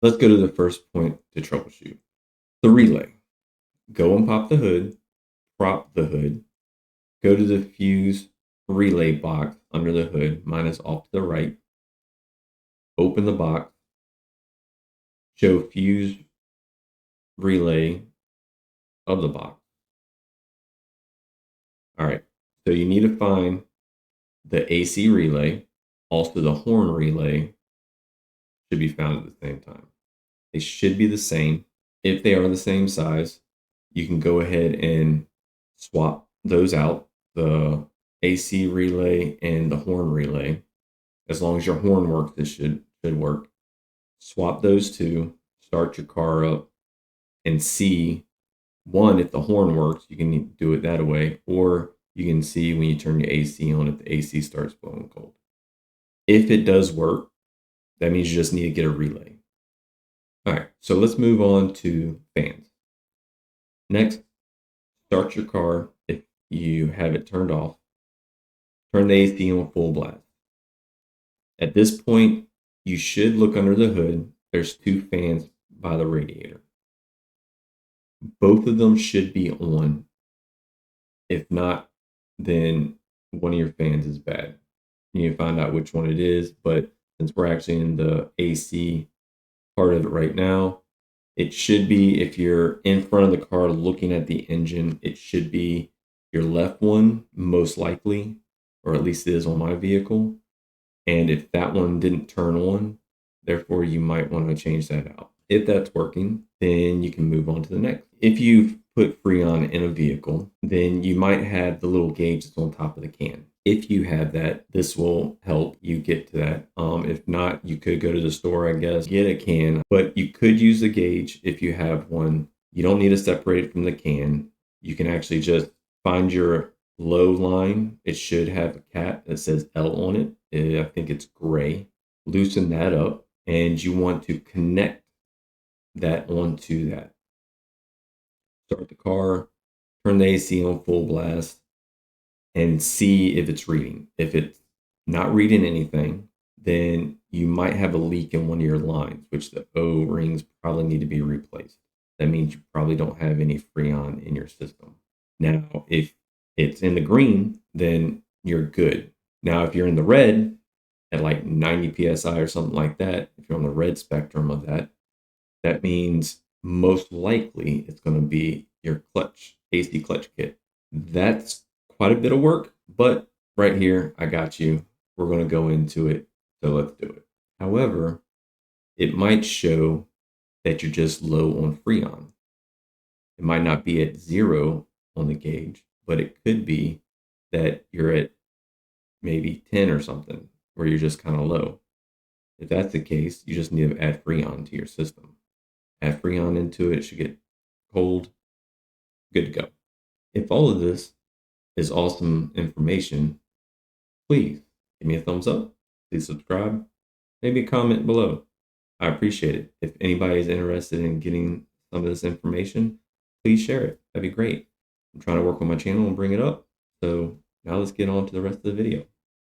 Let's go to the first point to troubleshoot. The relay. Go and pop the hood, prop the hood, go to the fuse relay box under the hood. Mine is off to the right. Open the box, show fuse relay of the box. All right, so you need to find the AC relay, also the horn relay should be found at the same time. They should be the same. If they are the same size, you can go ahead and swap those out, the AC relay and the horn relay. As long as your horn works, it should work. Swap those two, start your car up, and see, one, if the horn works, you can do it that way, or you can see when you turn your AC on if the AC starts blowing cold. If it does work, that means you just need to get a relay. All right, so let's move on to fans. Next, start your car if you have it turned off. Turn the AC on full blast. At this point, you should look under the hood. There's two fans by the radiator. Both of them should be on. If not, then one of your fans is bad. You need to find out which one it is, but since we're actually in the AC part of it right now, it should be, if you're in front of the car looking at the engine, it should be your left one, most likely, or at least it is on my vehicle. And if that one didn't turn on, therefore you might want to change that out. If that's working, then you can move on to the next. If you've put Freon in a vehicle, then you might have the little gauge that's on top of the can. If you have that, this will help you get to that. If not, you could go to the store, I guess, get a can, but you could use a gauge if you have one. You don't need to separate it from the can. You can actually just find your low line. It should have a cat that says L on it. I think it's gray. Loosen that up, and you want to connect that onto that. Start the car, turn the AC on full blast, and see if it's reading. If it's not reading anything, then you might have a leak in one of your lines, which the O-rings probably need to be replaced. That means you probably don't have any Freon in your system. Now, if it's in the green, then you're good. Now, if you're in the red at like 90 PSI or something like that, if you're on the red spectrum of that, that means most likely it's going to be your clutch, AC clutch kit. That's quite a bit of work, but right here, I got you. We're going to go into it, so let's do it. However, it might show that you're just low on Freon. It might not be at 0 on the gauge, but it could be that you're at maybe 10 or something, where you're just kind of low. If that's the case, you just need to add Freon to your system. Add Freon into it, it should get cold, good to go. If all of this is awesome information, please give me a thumbs up, please subscribe, maybe a comment below. I appreciate it. If anybody is interested in getting some of this information, please share it. That'd be great. I'm trying to work on my channel and bring it up. So now let's get on to the rest of the video.